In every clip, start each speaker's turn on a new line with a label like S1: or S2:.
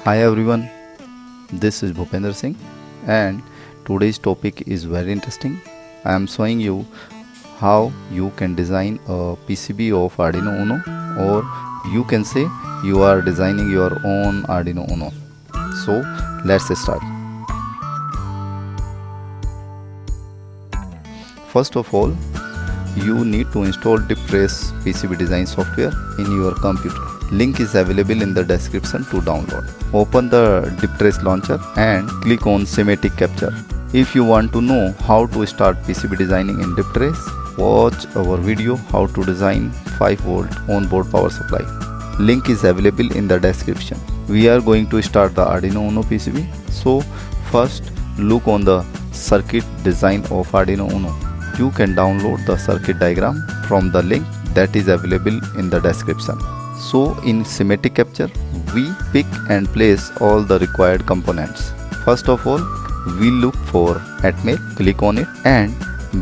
S1: Hi everyone, this is Bhupender Singh and today's topic is very interesting. I am showing you how you can design a PCB of Arduino Uno, or you can say you are designing your own Arduino Uno. So let's start. First of all, you need to install DipTrace PCB design software in your computer. Link is available in the description to download. Open the DipTrace launcher and click on Schematic Capture. If you want to know how to start PCB designing in DipTrace, watch our video how to design 5V onboard power supply. Link is available in the description. We are going to start the Arduino Uno PCB. So first look on the circuit design of Arduino Uno. You can download the circuit diagram from the link that is available in the description. So in Schematic Capture, we pick and place all the required components. First of all, we look for Atmel, click on it, and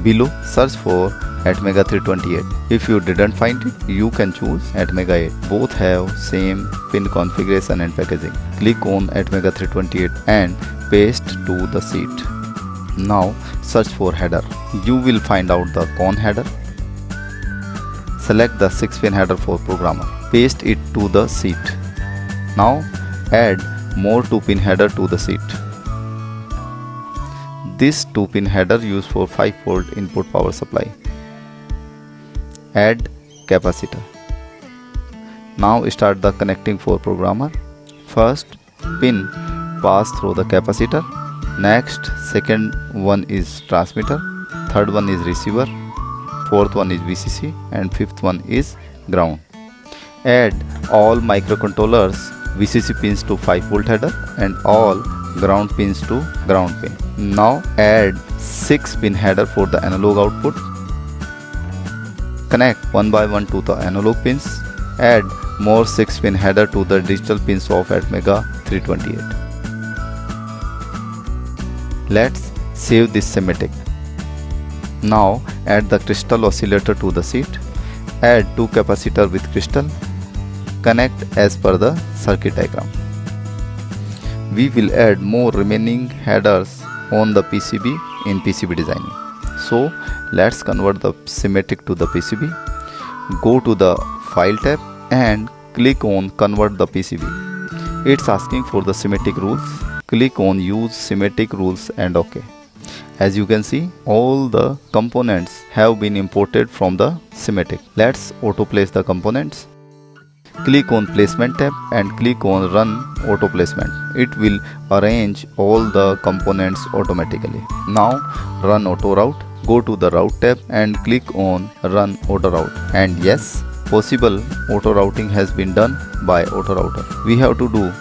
S1: below search for Atmega 328. If you didn't find it, you can choose Atmega 8. Both have same pin configuration and packaging. Click on Atmega 328 and paste to the sheet. Now search for header. You will find out the CON header. Select the 6-pin header for programmer. Paste it to the sheet. Now add more 2-pin header to the sheet. This 2-pin header used for 5V input power supply. Add capacitor. Now start the connecting for programmer. First pin pass through the capacitor. Next, second one is transmitter, third one is receiver, fourth one is VCC, and fifth one is ground. Add all microcontrollers VCC pins to 5V header and all ground pins to ground pin. Now add 6-pin header for the analog output. Connect one by one to the analog pins. Add more 6-pin header to the digital pins of Atmega 328. Let's save this schematic. Now add the crystal oscillator to the sheet. Add 2 capacitor with crystal. Connect as per the circuit diagram. We will add more remaining headers on the PCB in PCB designing. So let's convert the schematic to the PCB. Go to the File tab and click on Convert the PCB. It's asking for the schematic rules. Click on Use Schematic Rules and OK. As you can see, all the components have been imported from the schematic. Let's auto place the components. Click on Placement tab and click on Run Auto Placement. It will arrange all the components automatically. Now run auto route. Go to the Route tab and click on Run Auto Route. And yes, possible auto routing has been done by auto router. We have to do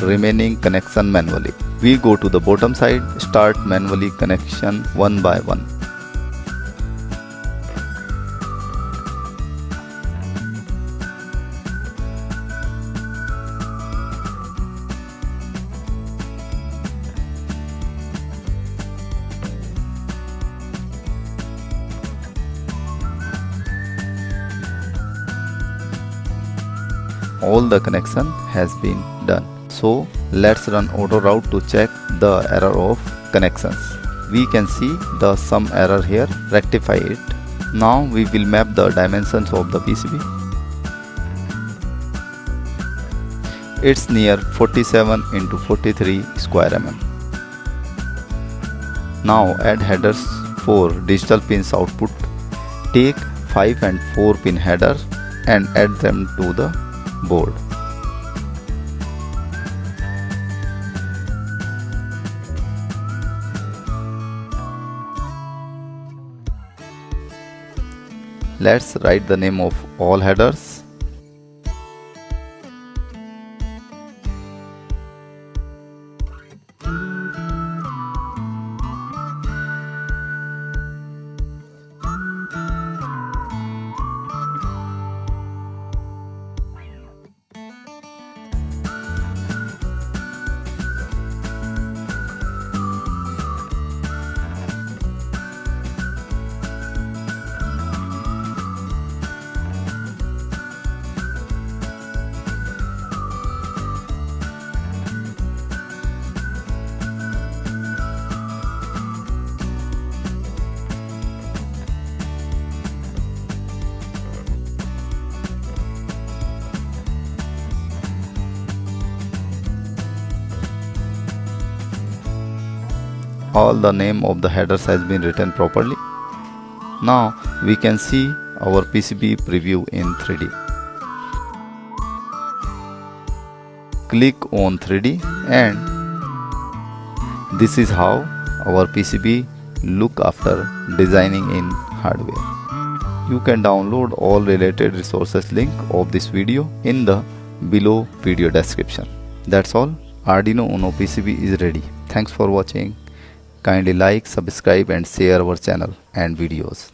S1: remaining connection manually. We go to the bottom side, start manually connection one by one. All the connection has been done. So let's run auto route to check the error of connections. We can see the some error here, rectify it. Now we will map the dimensions of the PCB. It's near 47 into 43 square mm. Now add headers for digital pins output. Take 5 and 4 pin header and add them to the board. Let's write the name of all headers. all the name of the headers has been written properly. Now we can see our PCB preview in 3D. Click on 3D and this is how our PCB look after designing in hardware. You can download all related resources link of this video in the below video description. That's all. Arduino Uno PCB is ready. Thanks for watching. Kindly like, subscribe and share our channel and videos.